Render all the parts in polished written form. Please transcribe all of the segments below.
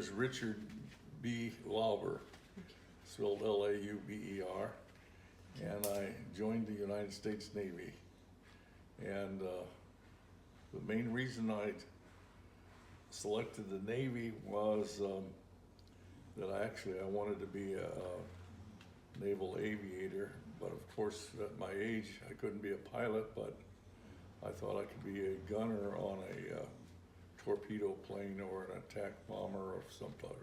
is Richard B. Lauber, spelled Lauber, and I joined the United States Navy. And the main reason I selected the Navy was that I wanted to be a naval aviator, but of course at my age I couldn't be a pilot, but I thought I could be a gunner on a torpedo plane or an attack bomber of some sort.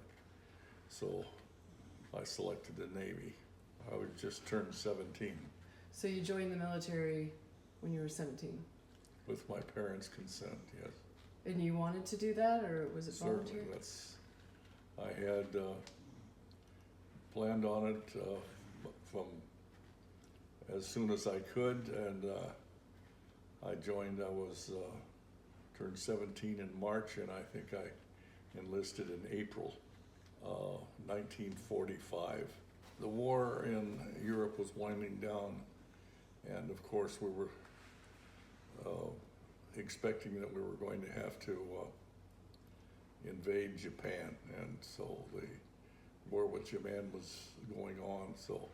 So I selected the Navy. I would just turned 17. So you joined the military when you were 17? With my parents' consent, yes. And you wanted to do that, or was it voluntary? Certainly, I had planned on it from as soon as I could, and I joined. I was turned 17 in March, and I think I enlisted in April 1945. The war in Europe was winding down, and of course we were expecting that we were going to have to invade Japan, and so the war with Japan was going on. So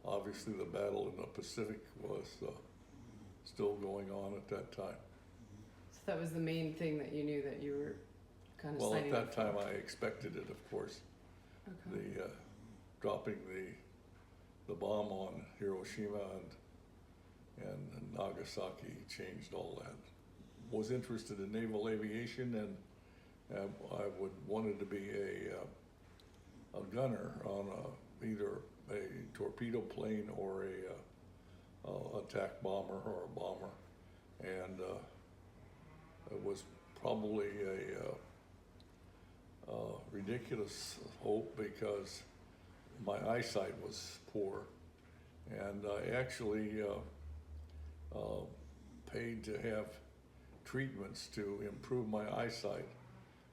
obviously the battle in the Pacific was still going on at that time. So that was the main thing that you knew that you were kind of Well, at signing that up time for. I expected it, of course. Okay. The dropping the bomb on Hiroshima and Nagasaki changed all that. Was interested in naval aviation, and I wanted to be a gunner on either a torpedo plane or a attack bomber or a bomber, and it was probably a ridiculous hope because my eyesight was poor, and I actually paid to have treatments to improve my eyesight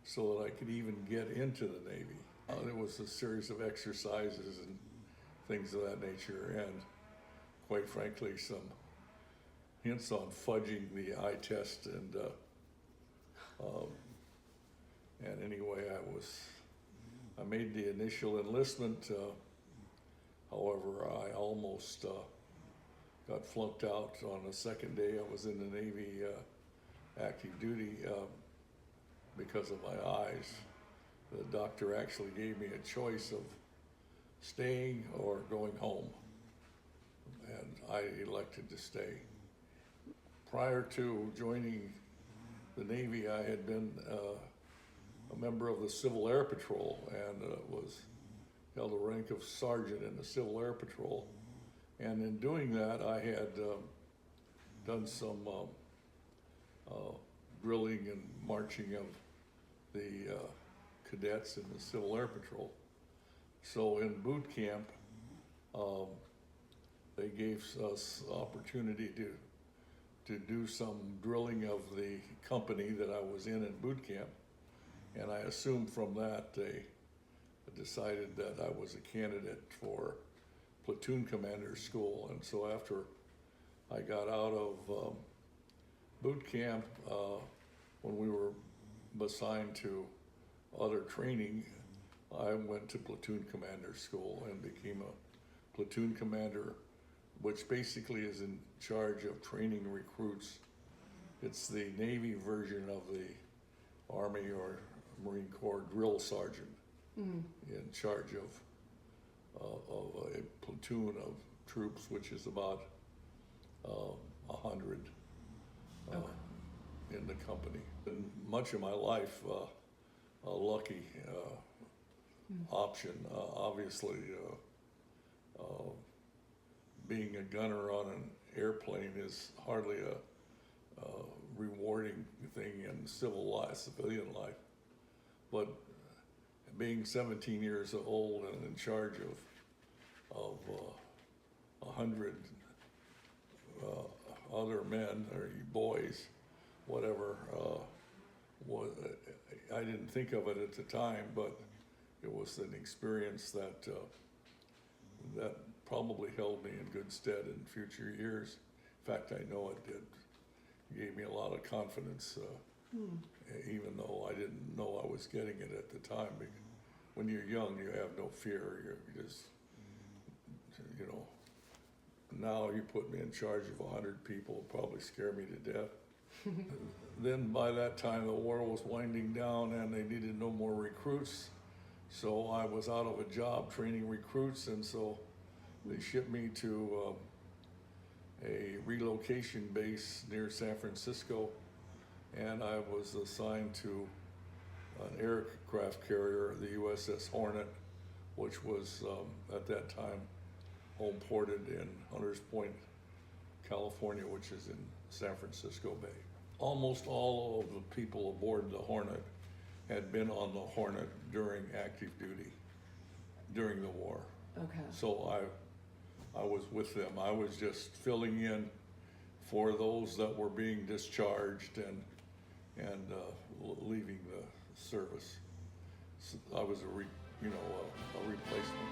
so that I could even get into the Navy. There was a series of exercises and things of that nature, and quite frankly some hints on fudging the eye test, and anyway I made the initial enlistment. However, I almost got flunked out on the second day I was in the Navy active duty because of my eyes. The doctor actually gave me a choice of staying or going home, and I elected to stay. Prior to joining the Navy, I had been a member of the Civil Air Patrol, and held the rank of sergeant in the Civil Air Patrol. And in doing that, I had done some drilling and marching of the cadets in the Civil Air Patrol. So in boot camp, they gave us opportunity to do some drilling of the company that I was in boot camp. And I assumed from that they decided that I was a candidate for platoon commander school. And so after I got out of boot camp, when we were assigned to other training, I went to platoon commander school and became a platoon commander, which basically is in charge of training recruits. It's the Navy version of the Army or Marine Corps drill sergeant, in charge of a platoon of troops, which is about 100 in the company. And much of my life, a lucky option. Obviously, being a gunner on an airplane is hardly a rewarding thing in civilian life. But being 17 years old and in charge of 100 other men or boys, whatever, I didn't think of it at the time, but it was an experience that probably held me in good stead in future years. In fact, I know it did. It gave me a lot of confidence even though I didn't know I was getting it at the time. Because when you're young, you have no fear. You're just, you know, now you put me in charge of 100 people, it'll probably scare me to death. Then by that time, the war was winding down and they needed no more recruits. So I was out of a job training recruits, and so they shipped me to a relocation base near San Francisco, and I was assigned to an aircraft carrier, the USS Hornet, which was at that time home ported in Hunters Point, California, which is in San Francisco Bay. Almost all of the people aboard the Hornet had been on the Hornet during active duty during the war. Okay. So I was with them. I was just filling in for those that were being discharged and leaving the service. So I was a replacement.